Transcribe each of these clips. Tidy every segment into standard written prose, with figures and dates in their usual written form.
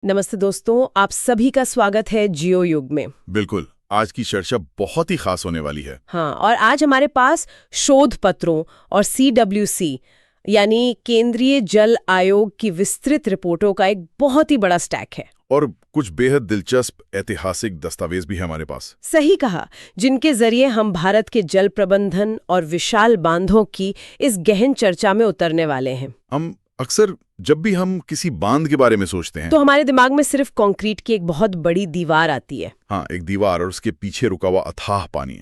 नमस्ते दोस्तों, आप सभी का स्वागत है जियो युग में। बिल्कुल। आज की चर्चा बहुत ही खास होने वाली है। हाँ, और आज हमारे पास शोध पत्रों और CWC यानी केंद्रीय जल आयोग की विस्तृत रिपोर्टों का एक बहुत ही बड़ा स्टैक है। और कुछ बेहद दिलचस्प ऐतिहासिक दस्तावेज भी है हमारे पास। सही कहा, जिनके जरिए हम भारत के जल प्रबंधन और विशाल बांधों की इस गहन चर्चा में उतरने वाले हैं। हम अक्सर जब भी हम किसी बांध के बारे में सोचते हैं तो हमारे दिमाग में सिर्फ कंक्रीट की एक बहुत बड़ी दीवार आती है। हाँ, एक दीवार और उसके पीछे रुका हुआ अथाह पानी।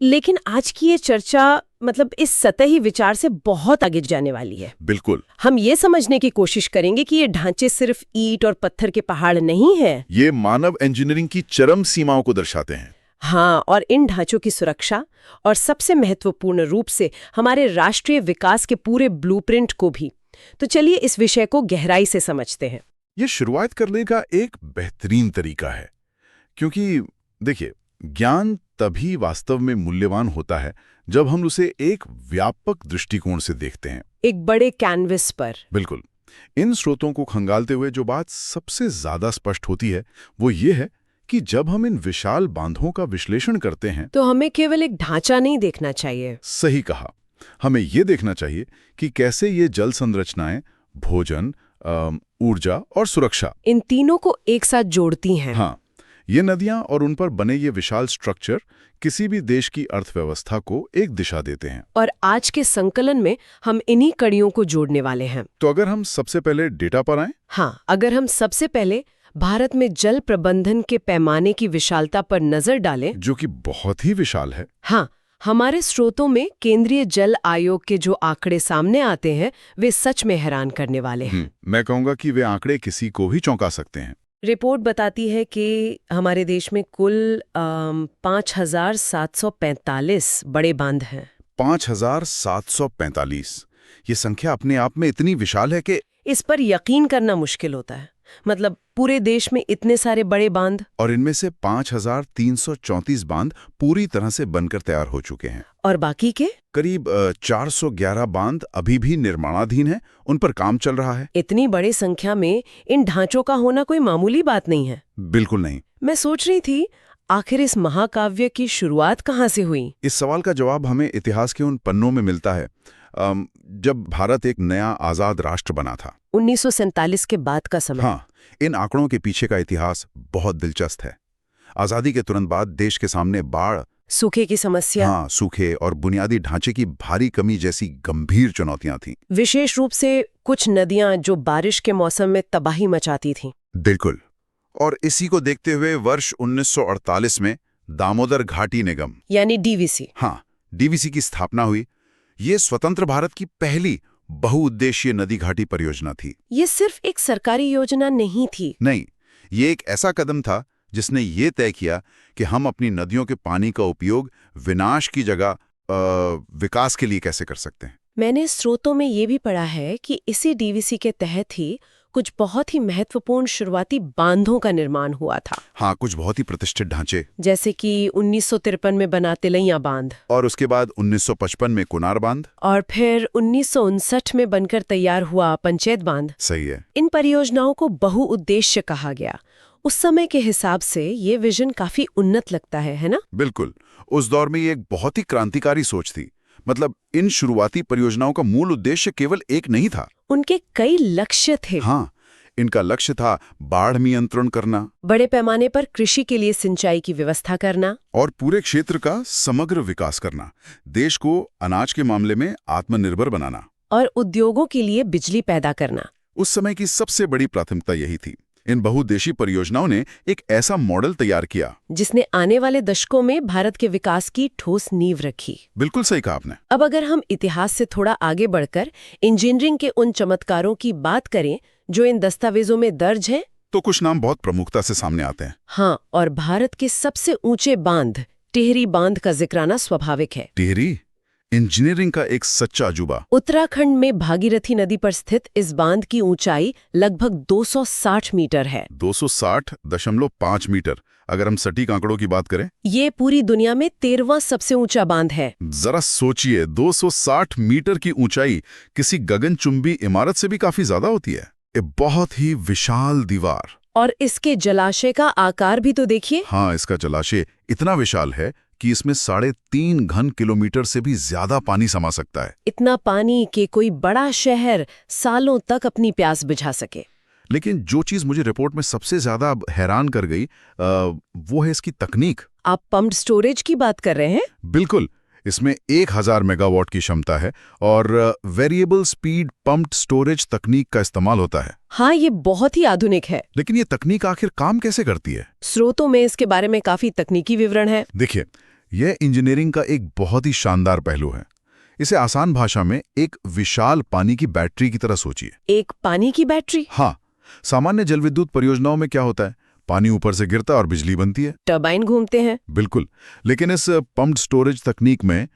लेकिन आज की ये चर्चा इस सतही विचार से बहुत आगे जाने वाली है। बिल्कुल। हम ये समझने की कोशिश करेंगे कि ये ढांचे सिर्फ ईंट और पत्थर के पहाड़ नहीं है। ये मानव इंजीनियरिंग की चरम सीमाओं को दर्शाते हैं। हाँ, और इन ढांचों की सुरक्षा और सबसे महत्वपूर्ण रूप से हमारे राष्ट्रीय विकास के पूरे ब्लूप्रिंट को भी। तो चलिए इस विषय को गहराई से समझते हैं। ये शुरुआत करने का एक बेहतरीन तरीका है, क्योंकि देखिए, ज्ञान तभी वास्तव में मूल्यवान होता है जब हम उसे एक व्यापक दृष्टिकोण से देखते हैं, एक बड़े कैनवस पर। बिल्कुल। इन स्रोतों को खंगालते हुए जो बात सबसे ज्यादा स्पष्ट होती है वो ये है कि जब हम इन विशाल बांधों का विश्लेषण करते हैं तो हमें केवल एक ढांचा नहीं देखना चाहिए। सही कहा, हमें ये देखना चाहिए कि कैसे ये जल संरचनाएं भोजन, ऊर्जा और सुरक्षा, इन तीनों को एक साथ जोड़ती हैं। हाँ, ये नदियां और उन पर बने ये विशाल स्ट्रक्चर किसी भी देश की अर्थव्यवस्था को एक दिशा देते हैं। और आज के संकलन में हम इन्हीं कड़ियों को जोड़ने वाले हैं। तो अगर हम सबसे पहले डेटा पर आएं, हाँ, अगर हम सबसे पहले भारत में जल प्रबंधन के पैमाने की विशालता पर नजर डालें, जो कि बहुत ही विशाल है। हाँ, हमारे स्रोतों में केंद्रीय जल आयोग के जो आंकड़े सामने आते हैं वे सच में हैरान करने वाले हैं। मैं कहूंगा कि वे आंकड़े किसी को भी चौंका सकते हैं। रिपोर्ट बताती है कि हमारे देश में कुल 5,745 बड़े बांध हैं। 5,745। ये संख्या अपने आप में इतनी विशाल है कि इस पर यकीन करना मुश्किल होता है। पूरे देश में इतने सारे बड़े बांध, और इनमें से 5,334 बांध पूरी तरह से बनकर तैयार हो चुके हैं। और बाकी के करीब 411 बांध अभी भी निर्माणाधीन हैं, उन पर काम चल रहा है। इतनी बड़ी संख्या में इन ढांचों का होना कोई मामूली बात नहीं है। बिल्कुल नहीं। मैं सोच रही थी, आखिर इस महाकाव्य की शुरुआत कहाँ से हुई? इस सवाल का जवाब हमें इतिहास के उन पन्नों में मिलता है जब भारत एक नया आजाद राष्ट्र बना था। 1947 के बाद का समय। हाँ, इन आंकड़ों के पीछे का इतिहास बहुत दिलचस्प है। आजादी के तुरंत बाद देश के सामने बाढ़, सूखे की समस्या, हाँ, सूखे और बुनियादी ढांचे की भारी कमी जैसी गंभीर चुनौतियां थीं। विशेष रूप से कुछ नदियां जो बारिश के मौसम में तबाही मचाती थीं। बिल्कुल। और इसी को देखते हुए वर्ष 1948 में दामोदर घाटी निगम यानी DVC, हाँ, DVC की स्थापना हुई। ये स्वतंत्र भारत की पहली बहुउद्देशीय नदी घाटी परियोजना थी। ये सिर्फ एक सरकारी योजना नहीं थी। नहीं, ये एक ऐसा कदम था जिसने ये तय किया कि हम अपनी नदियों के पानी का उपयोग विनाश की जगह विकास के लिए कैसे कर सकते हैं। मैंने स्रोतों में ये भी पढ़ा है कि इसी DVC के तहत ही कुछ बहुत ही महत्वपूर्ण शुरुआती बांधों का निर्माण हुआ था। हाँ, कुछ बहुत ही प्रतिष्ठित ढांचे, जैसे कि 1953 में बना तिलैया बांध, और उसके बाद 1955 में कुनार बांध, और फिर 1959 में बनकर तैयार हुआ पंचायत बांध। सही है। इन परियोजनाओं को बहुउद्देश्य कहा गया। उस समय के हिसाब से ये विजन काफी उन्नत लगता है ना? बिल्कुल। उस दौर में ये एक बहुत ही क्रांतिकारी सोच थी। इन शुरुआती परियोजनाओं का मूल उद्देश्य केवल एक नहीं था, उनके कई लक्ष्य थे। हाँ, इनका लक्ष्य था बाढ़ नियंत्रण करना, बड़े पैमाने पर कृषि के लिए सिंचाई की व्यवस्था करना, और पूरे क्षेत्र का समग्र विकास करना, देश को अनाज के मामले में आत्मनिर्भर बनाना, और उद्योगों के लिए बिजली पैदा करना। उस समय की सबसे बड़ी प्राथमिकता यही थी। इन बहुउद्देशीय परियोजनाओं ने एक ऐसा मॉडल तैयार किया जिसने आने वाले दशकों में भारत के विकास की ठोस नींव रखी। बिल्कुल सही कहा आपने। अब अगर हम इतिहास से थोड़ा आगे बढ़कर इंजीनियरिंग के उन चमत्कारों की बात करें जो इन दस्तावेजों में दर्ज हैं, तो कुछ नाम बहुत प्रमुखता से सामने आते हैं। हाँ, और भारत के सबसे ऊंचे बांध टिहरी बांध का जिक्र आना स्वाभाविक है। टिहरी इंजीनियरिंग का एक सच्चा अजूबा। उत्तराखंड में भागीरथी नदी पर स्थित इस बांध की ऊंचाई लगभग 260 मीटर है। 260.5 मीटर। अगर हम सटीक आंकड़ों की बात करें, ये पूरी दुनिया में 13वां सबसे ऊंचा बांध है। जरा सोचिए, 260 मीटर की ऊंचाई किसी गगनचुंबी इमारत से भी काफी ज्यादा होती है। एक बहुत ही विशाल दीवार। और इसके जलाशय का आकार भी तो देखिए। हाँ, इसका जलाशय इतना विशाल है कि इसमें 3.5 घन किलोमीटर से भी ज्यादा पानी समा सकता है। इतना पानी कि कोई बड़ा शहर सालों तक अपनी प्यास बुझा सके। लेकिन जो चीज मुझे रिपोर्ट में सबसे ज्यादा हैरान कर गई वो है इसकी तकनीक। आप पम्प्ड स्टोरेज की बात कर रहे हैं? बिल्कुल, इसमें 1000 मेगावाट की क्षमता है और वेरिएबल स्पीड पम्प्ड स्टोरेज तकनीक का इस्तेमाल होता है। हाँ, ये बहुत ही आधुनिक है। लेकिन ये तकनीक आखिर काम कैसे करती है? स्रोतों में इसके बारे में काफी तकनीकी विवरण है। देखिए, यह इंजीनियरिंग का एक बहुत ही शानदार पहलू है। इसे आसान भाषा में एक विशाल पानी की बैटरी की तरह सोचिए। एक पानी की बैटरी? हाँ, सामान्य जलविद्युत परियोजनाओं में क्या होता है, पानी ऊपर से गिरता और बिजली बनती है, टरबाइन घूमते हैं। बिल्कुल। लेकिन इस पम्प्ड स्टोरेज तकनीक में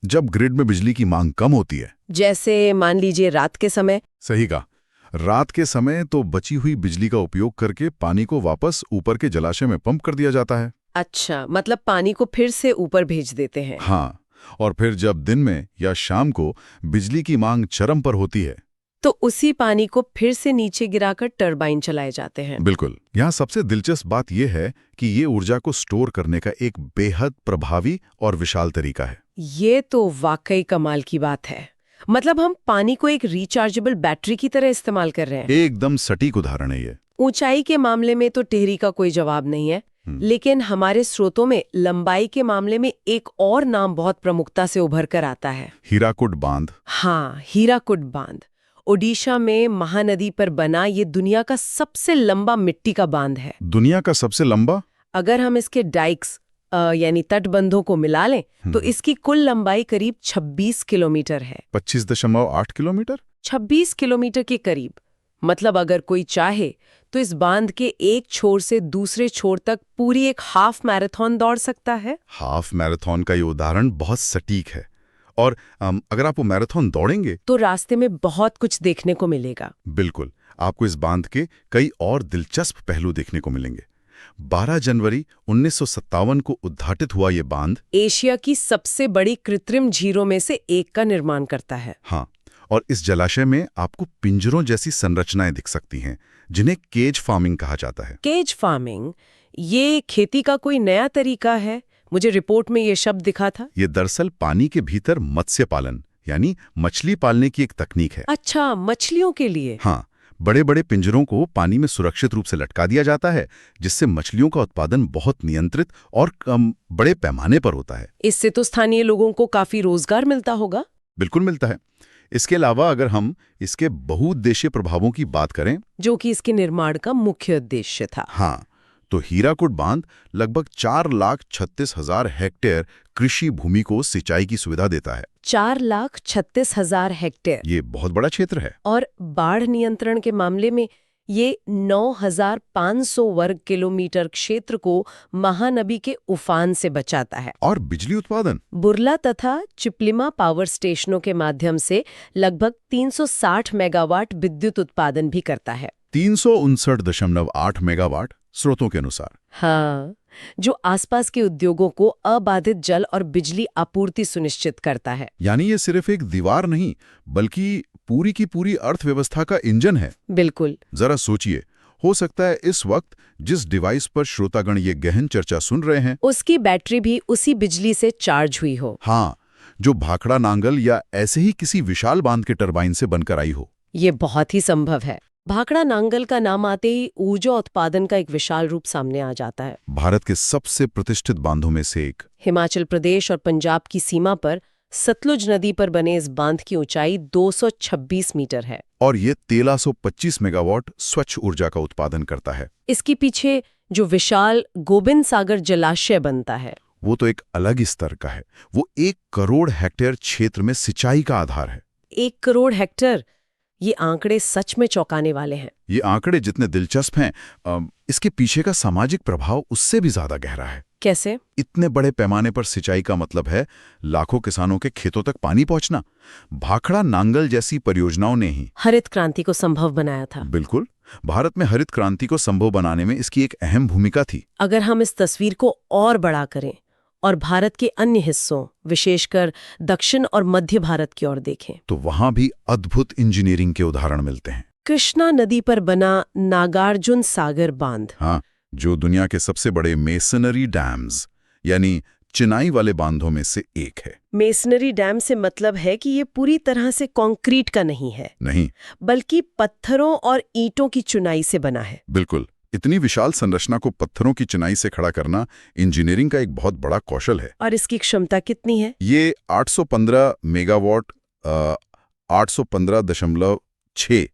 जब ग्रिड में बिजली की मांग कम होती है, जैसे मान लीजिए रात के समय। सही कहा, रात के समय तो बची हुई बिजली का उपयोग करके पानी को वापस ऊपर के जलाशय में पंप कर दिया जाता है। अच्छा, मतलब पानी को फिर से ऊपर भेज देते हैं। हाँ, और फिर जब दिन में या शाम को बिजली की मांग चरम पर होती है तो उसी पानी को फिर से नीचे गिराकर टरबाइन चलाए जाते हैं। बिल्कुल। यहाँ सबसे दिलचस्प बात यह है कि ये ऊर्जा को स्टोर करने का एक बेहद प्रभावी और विशाल तरीका है। ये तो वाकई कमाल की बात है। मतलब हम पानी को एक रिचार्जेबल बैटरी की तरह इस्तेमाल कर रहे हैं। एकदम सटीक उदाहरण है ये। ऊंचाई के मामले में तो टिहरी का कोई जवाब नहीं है, लेकिन हमारे स्रोतों में लंबाई के मामले में एक और नाम बहुत प्रमुखता से उभर कर आता है। हीराकुड बांध। हाँ, हीराकुड बांध। ओडिशा में महानदी पर बना ये दुनिया का सबसे लंबा मिट्टी का बांध है। दुनिया का सबसे लंबा? अगर हम इसके डाइक्स यानी तटबंधों को मिला लें तो इसकी कुल लंबाई करीब 26 किलोमीटर है। 25.8 किलोमीटर? 26 किलोमीटर के करीब। मतलब अगर कोई चाहे तो इस बांध के एक छोर से दूसरे छोर तक पूरी एक हाफ मैराथन दौड़ सकता है। हाफ मैराथन का ये उदाहरण बहुत सटीक है। और अगर आप वो मैराथन दौड़ेंगे तो रास्ते में बहुत कुछ देखने को मिलेगा। बिल्कुल, आपको इस बांध के कई और दिलचस्प पहलू देखने को मिलेंगे। 12 जनवरी 1957 को उद्घाटित हुआ ये बांध एशिया की सबसे बड़ी कृत्रिम झीलों में से एक का निर्माण करता है। हाँ, और इस जलाशय में आपको पिंजरों जैसी संरचनाएं दिख सकती हैं, जिन्हें केज फार्मिंग कहा जाता है। केज फार्मिंग ये खेती का कोई नया तरीका है? मुझे रिपोर्ट में ये शब्द दिखा था। ये दरअसल पानी के भीतर मत्स्य पालन यानी मछली पालने की एक तकनीक है। अच्छा, मछलियों के लिए? हाँ, बड़े बड़े पिंजरों को पानी में सुरक्षित रूप से लटका दिया जाता है, जिससे मछलियों का उत्पादन बहुत नियंत्रित और बड़े पैमाने पर होता है। इससे तो स्थानीय लोगों को काफी रोजगार मिलता होगा। बिल्कुल मिलता है। इसके अलावा अगर हम इसके बहुउद्देशीय प्रभावों की बात करें, जो कि इसके निर्माण का मुख्य उद्देश्य था, हाँ, तो हीराकुड बांध लगभग 4,36,000 हेक्टेयर कृषि भूमि को सिंचाई की सुविधा देता है। 4,36,000 हेक्टेयर, ये बहुत बड़ा क्षेत्र है। और बाढ़ नियंत्रण के मामले में ये 9,500 वर्ग किलोमीटर क्षेत्र को महानदी के उफान से बचाता है। और बिजली उत्पादन बुरला तथा चिपलिमा पावर स्टेशनों के माध्यम से लगभग 360 मेगावाट विद्युत उत्पादन भी करता है। 359.8 मेगावाट स्रोतों के अनुसार। हाँ, जो आसपास के उद्योगों को अबाधित जल और बिजली आपूर्ति सुनिश्चित करता है। यानी ये सिर्फ एक दीवार नहीं, बल्कि पूरी की पूरी अर्थव्यवस्था का इंजन है। बिल्कुल। जरा सोचिए, हो सकता है इस वक्त जिस डिवाइस पर श्रोतागण ये गहन चर्चा सुन रहे हैं, उसकी बैटरी भी उसी बिजली से चार्ज हुई हो। हाँ, जो भाखड़ा नांगल या ऐसे ही किसी विशाल बांध के टरबाइन से बनकर आई हो। ये बहुत ही संभव है। भाखड़ा नांगल का नाम आते ही ऊर्जा उत्पादन का एक विशाल रूप सामने आ जाता है। भारत के सबसे प्रतिष्ठित बांधों में से एक। हिमाचल प्रदेश और पंजाब की सीमा पर सतलुज नदी पर बने इस बांध की ऊंचाई 226 मीटर है और ये 1325 मेगावाट स्वच्छ ऊर्जा का उत्पादन करता है। इसके पीछे जो विशाल गोबिंद सागर जलाशय बनता है, वो तो एक अलग ही स्तर का है। वो 1 करोड़ हेक्टेयर क्षेत्र में सिंचाई का आधार है। 1 करोड़ हेक्टेयर, ये आंकड़े सच में चौंकाने वाले हैं। ये आंकड़े जितने दिलचस्प हैं, इसके पीछे का सामाजिक प्रभाव उससे भी ज्यादा गहरा है। कैसे? इतने बड़े पैमाने पर सिंचाई का मतलब है लाखों किसानों के खेतों तक पानी पहुंचना। भाखड़ा नांगल जैसी परियोजनाओं ने ही हरित क्रांति को संभव बनाया था। बिल्कुल, भारत में हरित क्रांति को संभव बनाने में इसकी एक अहम भूमिका थी। अगर हम इस तस्वीर को और बड़ा करें और भारत के अन्य हिस्सों, विशेषकर दक्षिण और मध्य भारत की ओर देखें, तो वहां भी अद्भुत इंजीनियरिंग के उदाहरण मिलते हैं। कृष्णा नदी पर बना नागार्जुन सागर बांध। हाँ, जो दुनिया के सबसे बड़े मेसनरी डैम्स यानी चिनाई वाले बांधों में से एक है। मेसनरी डैम से मतलब है कि ये पूरी तरह से कंक्रीट का नहीं है, नहीं, बल्कि पत्थरों और ईंटों की चुनाई से बना है। बिल्कुल। इतनी विशाल संरचना को पत्थरों की चिनाई से खड़ा करना इंजीनियरिंग का एक बहुत बड़ा कौशल है। और इसकी क्षमता कितनी है? ये 815 मेगावाट 815.6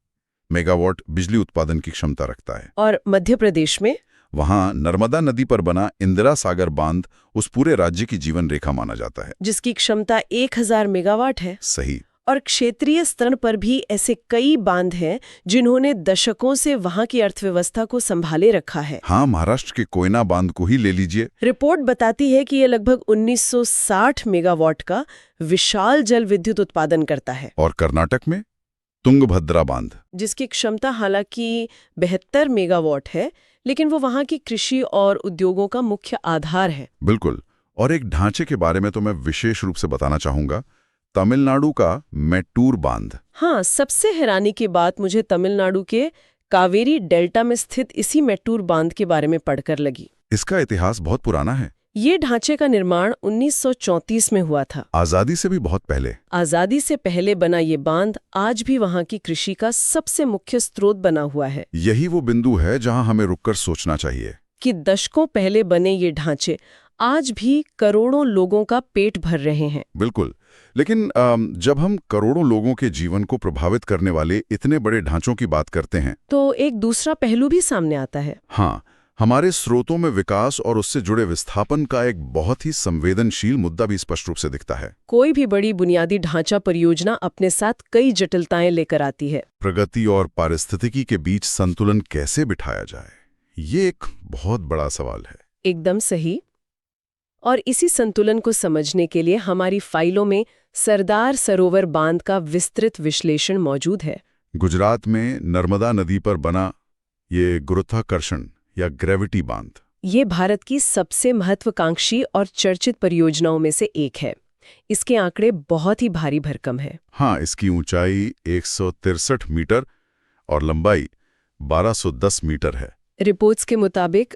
मेगावाट बिजली उत्पादन की क्षमता रखता है। और मध्य प्रदेश में वहाँ नर्मदा नदी पर बना इंदिरा सागर बांध उस पूरे राज्य की जीवन रेखा माना जाता है। जिसकी क्षमता 1000 मेगावाट है। सही। और क्षेत्रीय स्तर पर भी ऐसे कई बांध हैं जिन्होंने दशकों से वहां की अर्थव्यवस्था को संभाले रखा है। हाँ, महाराष्ट्र के कोयना बांध को ही ले लीजिए। रिपोर्ट बताती है कि यह लगभग 1960 मेगावाट का विशाल जल विद्युत उत्पादन करता है। और कर्नाटक में तुंगभद्रा बांध, जिसकी क्षमता हालांकि 72 मेगावाट है, लेकिन वो वहां की कृषि और उद्योगों का मुख्य आधार है। बिल्कुल। और एक ढांचे के बारे में तो मैं विशेष रूप से बताना चाहूंगा, तमिलनाडु का मैट्टूर बांध। हाँ, सबसे हैरानी की बात मुझे तमिलनाडु के कावेरी डेल्टा में स्थित इसी मैट्टूर बांध के बारे में पढ़कर लगी। इसका इतिहास बहुत पुराना है। ये ढांचे का निर्माण 1934 में हुआ था। आजादी से भी बहुत पहले। आजादी से पहले बना ये बांध आज भी वहां की कृषि का सबसे मुख्य स्रोत बना हुआ है। यही वो बिंदु है जहां हमें रुककर सोचना चाहिए कि दशकों पहले बने ये ढांचे आज भी करोड़ों लोगों का पेट भर रहे हैं। बिल्कुल। लेकिन जब हम करोड़ों लोगों के जीवन को प्रभावित करने वाले इतने बड़े ढांचों की बात करते हैं तो एक दूसरा पहलू भी सामने आता है। हाँ, हमारे स्रोतों में विकास और उससे जुड़े विस्थापन का एक बहुत ही संवेदनशील मुद्दा भी स्पष्ट रूप से दिखता है। कोई भी बड़ी बुनियादी ढांचा परियोजना अपने साथ कई जटिलताएं लेकर आती है। प्रगति और पारिस्थितिकी के बीच संतुलन कैसे बिठाया जाए, ये एक बहुत बड़ा सवाल है। एकदम सही। और इसी संतुलन को समझने के लिए हमारी फाइलों में सरदार सरोवर बांध का विस्तृत विश्लेषण मौजूद है। गुजरात में नर्मदा नदी पर बना ये गुरुत्वाकर्षण या ग्रेविटी बांध, ये भारत की सबसे महत्वाकांक्षी और चर्चित परियोजनाओं में से एक है। इसके आंकड़े बहुत ही भारी भरकम है। हाँ, इसकी ऊंचाई 163 मीटर और लंबाई 1210 मीटर है। रिपोर्ट्स के मुताबिक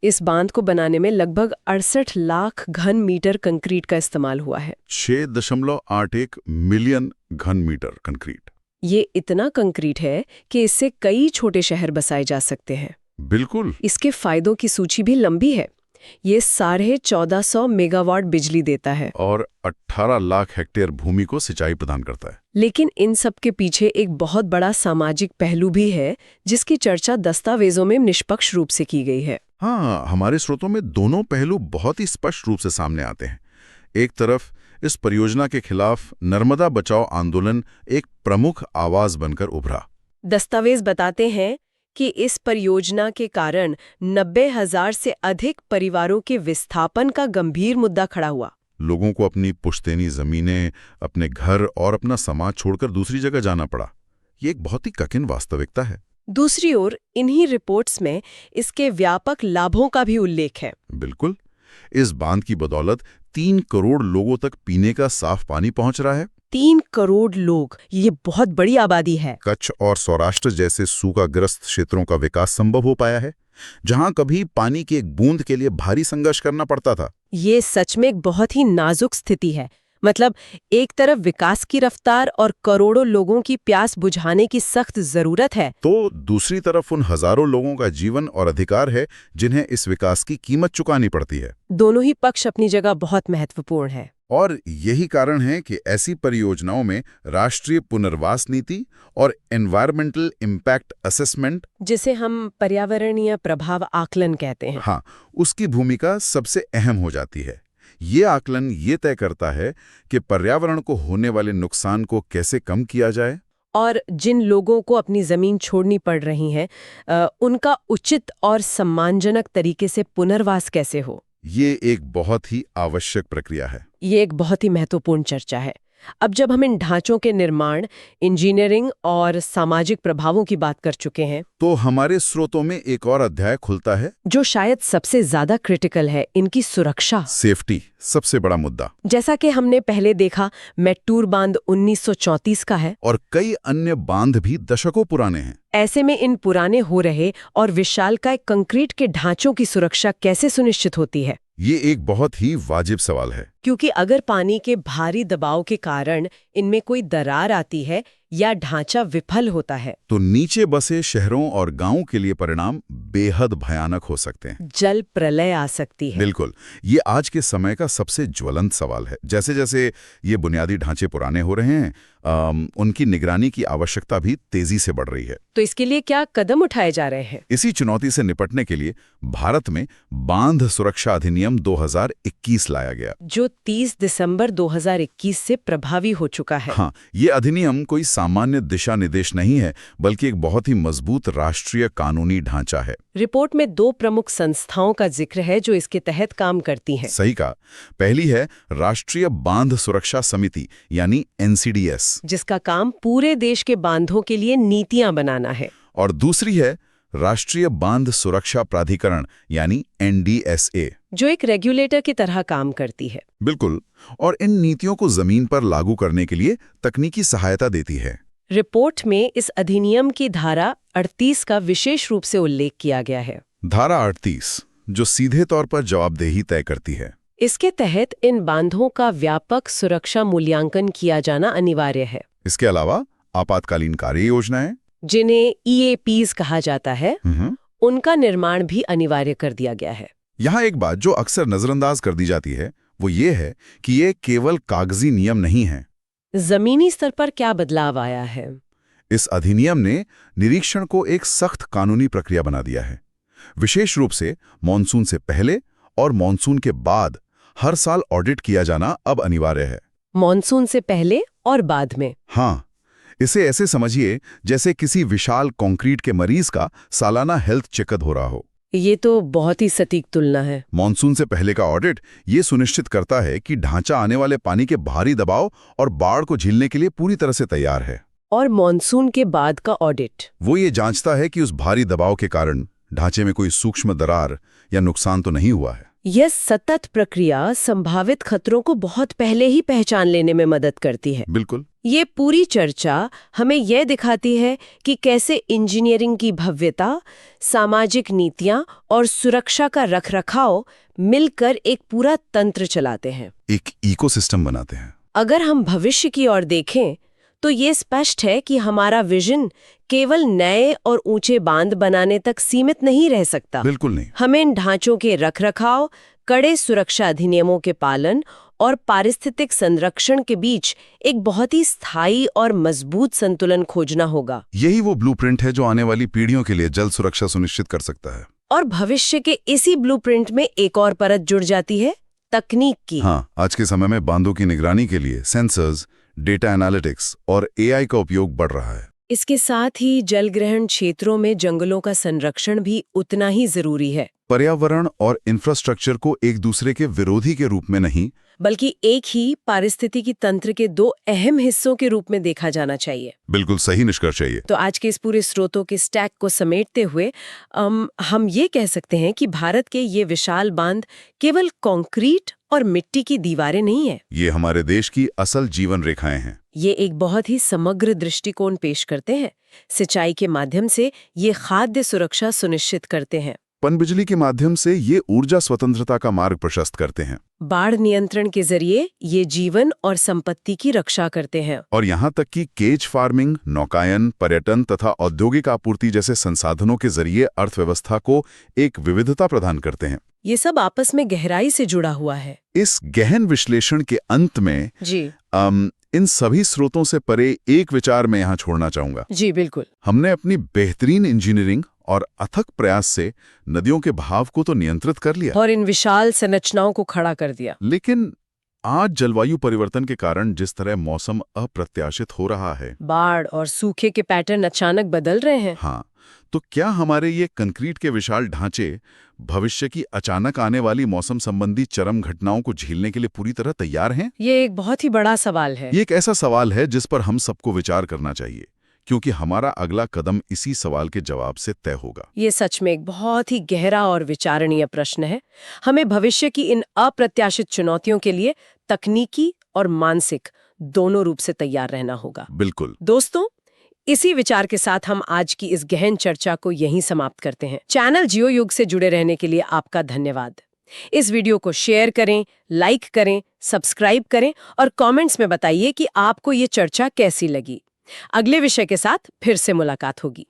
इस बांध को बनाने में लगभग 68 लाख घन मीटर कंक्रीट का इस्तेमाल हुआ है। 6.81 मिलियन घन मीटर कंक्रीट। ये इतना कंक्रीट है कि इससे कई छोटे शहर बसाए जा सकते हैं। बिल्कुल। इसके फायदों की सूची भी लंबी है। ये 1450 मेगावाट बिजली देता है और 18 लाख हेक्टेयर भूमि को सिंचाई प्रदान करता है। लेकिन इन सब के पीछे एक बहुत बड़ा सामाजिक पहलू भी है जिसकी चर्चा दस्तावेजों में निष्पक्ष रूप से की गई है। हाँ, हमारे स्रोतों में दोनों पहलू बहुत ही स्पष्ट रूप से सामने आते हैं। एक तरफ इस परियोजना के खिलाफ नर्मदा बचाओ आंदोलन एक प्रमुख आवाज बनकर उभरा। दस्तावेज बताते हैं कि इस परियोजना के कारण 90,000 से अधिक परिवारों के विस्थापन का गंभीर मुद्दा खड़ा हुआ। लोगों को अपनी पुश्तैनी जमीनें, अपने घर और अपना समाज छोड़कर दूसरी जगह जाना पड़ा। ये एक बहुत ही कठिन वास्तविकता है। दूसरी ओर इन्हीं रिपोर्ट्स में इसके व्यापक लाभों का भी उल्लेख है। बिल्कुल। इस बांध की बदौलत 3 करोड़ लोगों तक पीने का साफ पानी पहुंच रहा है। 3 करोड़ लोग, ये बहुत बड़ी आबादी है। कच्छ और सौराष्ट्र जैसे सूखाग्रस्त क्षेत्रों का विकास संभव हो पाया है, जहां कभी पानी की एक बूंद के लिए भारी संघर्ष करना पड़ता था। ये सच में एक बहुत ही नाजुक स्थिति है। मतलब एक तरफ विकास की रफ्तार और करोड़ों लोगों की प्यास बुझाने की सख्त जरूरत है, तो दूसरी तरफ उन हजारों लोगों का जीवन और अधिकार है जिन्हें इस विकास की कीमत चुकानी पड़ती है। दोनों ही पक्ष अपनी जगह बहुत महत्वपूर्ण है। और यही कारण है कि ऐसी परियोजनाओं में राष्ट्रीय पुनर्वास नीति और एनवायरमेंटल इम्पैक्ट असेसमेंट, जिसे हम पर्यावरणीय प्रभाव आकलन कहते हैं, हाँ, उसकी भूमिका सबसे अहम हो जाती है। ये आकलन ये तय करता है कि पर्यावरण को होने वाले नुकसान को कैसे कम किया जाए और जिन लोगों को अपनी जमीन छोड़नी पड़ रही है उनका उचित और सम्मानजनक तरीके से पुनर्वास कैसे हो। ये एक बहुत ही आवश्यक प्रक्रिया है। ये एक बहुत ही महत्वपूर्ण चर्चा है। अब जब हम इन ढांचों के निर्माण, इंजीनियरिंग और सामाजिक प्रभावों की बात कर चुके हैं, तो हमारे स्रोतों में एक और अध्याय खुलता है, जो शायद सबसे ज्यादा क्रिटिकल है, इनकी सुरक्षा। सेफ्टी, सबसे बड़ा मुद्दा। जैसा कि हमने पहले देखा, मेट्टूर बांध 1934 का है। और कई अन्य बांध भी दशकों पुराने हैं। ऐसे में इन पुराने हो रहे और विशालकाय कंक्रीट के ढांचों की सुरक्षा कैसे सुनिश्चित होती है? ये एक बहुत ही वाजिब सवाल है। क्योंकि अगर पानी के भारी दबाव के कारण इनमें कोई दरार आती है या ढांचा विफल होता है, तो नीचे बसे शहरों और गांवों के लिए परिणाम बेहद भयानक हो सकते हैं। जल प्रलय आ सकती है। बिल्कुल, ये आज के समय का सबसे ज्वलंत सवाल है। जैसे जैसे ये बुनियादी ढांचे पुराने हो रहे हैं, उनकी निगरानी की आवश्यकता भी तेजी से बढ़ रही है। तो इसके लिए क्या कदम उठाए जा रहे हैं? इसी चुनौती से निपटने के लिए भारत में बांध सुरक्षा अधिनियम 2021 लाया गया, जो 30 दिसंबर 2021 से प्रभावी हो चुका है। हाँ, ये अधिनियम कोई सामान्य दिशा निर्देश नहीं है, बल्कि एक बहुत ही मजबूत राष्ट्रीय कानूनी ढांचा है। रिपोर्ट में 2 प्रमुख संस्थाओं का जिक्र है जो इसके तहत काम करती हैं। सही कहा। पहली है राष्ट्रीय बांध सुरक्षा समिति, यानी NCDS, जिसका काम पूरे देश के बांधों के लिए नीतियां बनाना है। और दूसरी है राष्ट्रीय बांध सुरक्षा प्राधिकरण, यानी NDSA, जो एक रेगुलेटर की तरह काम करती है। बिल्कुल, और इन नीतियों को जमीन पर लागू करने के लिए तकनीकी सहायता देती है। रिपोर्ट में इस अधिनियम की धारा 38 का विशेष रूप से उल्लेख किया गया है। धारा 38, जो सीधे तौर पर जवाबदेही तय करती है। इसके तहत इन बांधों का व्यापक सुरक्षा मूल्यांकन किया जाना अनिवार्य है। इसके अलावा आपातकालीन कार्य योजनाएं, जिन्हें EAPs कहा जाता है, उनका निर्माण भी अनिवार्य कर दिया गया है। यहाँ एक बात जो अक्सर नजरअंदाज कर दी जाती है, वो ये है कि ये केवल कागजी नियम नहीं है। जमीनी स्तर पर क्या बदलाव आया है? इस अधिनियम ने निरीक्षण को एक सख्त कानूनी प्रक्रिया बना दिया है। विशेष रूप से मॉनसून से पहले और मॉनसून के बाद हर साल ऑडिट किया जाना अब अनिवार्य है। मॉनसून से पहले और बाद में? हाँ, इसे ऐसे समझिए जैसे किसी विशाल कंक्रीट के मरीज का सालाना हेल्थ चेकअप हो रहा हो। ये तो बहुत ही सटीक तुलना है। मॉनसून से पहले का ऑडिट ये सुनिश्चित करता है कि ढांचा आने वाले पानी के भारी दबाव और बाढ़ को झेलने के लिए पूरी तरह से तैयार है। और मॉनसून के बाद का ऑडिट? वो ये जांचता है कि उस भारी दबाव के कारण ढांचे में कोई सूक्ष्म दरार या नुकसान तो नहीं हुआ है। यह सतत प्रक्रिया संभावित खतरों को बहुत पहले ही पहचान लेने में मदद करती है। बिल्कुल। ये पूरी चर्चा हमें यह दिखाती है कि कैसे इंजीनियरिंग की भव्यता, सामाजिक नीतियां और सुरक्षा का रखरखाव मिलकर एक पूरा तंत्र चलाते हैं, एक इकोसिस्टम बनाते हैं। अगर हम भविष्य की ओर देखें तो ये स्पष्ट है कि हमारा विजन केवल नए और ऊंचे बांध बनाने तक सीमित नहीं रह सकता। बिल्कुल नहीं। हमें इन ढांचों के रखरखाव, कड़े सुरक्षा अधिनियमों के पालन और पारिस्थितिक संरक्षण के बीच एक बहुत ही स्थायी और मजबूत संतुलन खोजना होगा। यही वो ब्लूप्रिंट है जो आने वाली पीढ़ियों के लिए जल सुरक्षा सुनिश्चित कर सकता है। और भविष्य के इसी ब्लूप्रिंट में एक और परत जुड़ जाती है, तकनीक की। हाँ, आज के समय में बांधों की निगरानी के लिए सेंसर्स, डेटा एनालिटिक्स और AI का उपयोग बढ़ रहा है। इसके साथ ही जलग्रहण क्षेत्रों में जंगलों का संरक्षण भी उतना ही जरूरी है। पर्यावरण और इंफ्रास्ट्रक्चर को एक दूसरे के विरोधी के रूप में नहीं, बल्कि एक ही पारिस्थितिकी तंत्र के 2 अहम हिस्सों के रूप में देखा जाना चाहिए। बिल्कुल सही निष्कर्ष है ये। तो आज के इस पूरे स्रोतों के स्टैक को समेटते हुए हम ये कह सकते हैं कि भारत के ये विशाल बांध केवल कंक्रीट और मिट्टी की दीवारें नहीं है। ये हमारे देश की असल जीवन रेखाएं हैं। ये एक बहुत ही समग्र दृष्टिकोण पेश करते हैं। सिंचाई के माध्यम से ये खाद्य सुरक्षा सुनिश्चित करते हैं। पनबिजली के माध्यम से ये ऊर्जा स्वतंत्रता का मार्ग प्रशस्त करते हैं। बाढ़ नियंत्रण के जरिए ये जीवन और संपत्ति की रक्षा करते हैं। और यहाँ तक कि केज फार्मिंग, नौकायन, पर्यटन तथा औद्योगिक आपूर्ति जैसे संसाधनों के जरिए अर्थव्यवस्था को एक विविधता प्रदान करते हैं। ये सब आपस में गहराई से जुड़ा हुआ है। इस गहन विश्लेषण के अंत में जी इन सभी स्रोतों से परे एक विचार मैं यहाँ छोड़ना चाहूंगा। जी बिल्कुल। हमने अपनी बेहतरीन इंजीनियरिंग और अथक प्रयास से नदियों के बहाव को तो नियंत्रित कर लिया और इन विशाल संरचनाओं को खड़ा कर दिया, लेकिन आज जलवायु परिवर्तन के कारण जिस तरह मौसम अप्रत्याशित हो रहा है, बाढ़ और सूखे के पैटर्न अचानक बदल रहे हैं। हाँ, तो क्या हमारे ये कंक्रीट के विशाल ढांचे भविष्य की अचानक आने वाली मौसम संबंधी चरम घटनाओं को झेलने के लिए पूरी तरह तैयार हैं? ये एक बहुत ही बड़ा सवाल है। ये एक ऐसा सवाल है जिस पर हम सबको विचार करना चाहिए, क्योंकि हमारा अगला कदम इसी सवाल के जवाब से तय होगा। ये सच में एक बहुत ही गहरा और विचारणीय प्रश्न है। हमें भविष्य की इन अप्रत्याशित चुनौतियों के लिए तकनीकी और मानसिक दोनों रूप से तैयार रहना होगा। बिल्कुल। दोस्तों, इसी विचार के साथ हम आज की इस गहन चर्चा को यहीं समाप्त करते हैं। चैनल जियो युग से जुड़े रहने के लिए आपका धन्यवाद। इस वीडियो को शेयर करें, लाइक करें, सब्सक्राइब करें और कमेंट्स में बताइए कि आपको ये चर्चा कैसी लगी। अगले विषय के साथ फिर से मुलाकात होगी।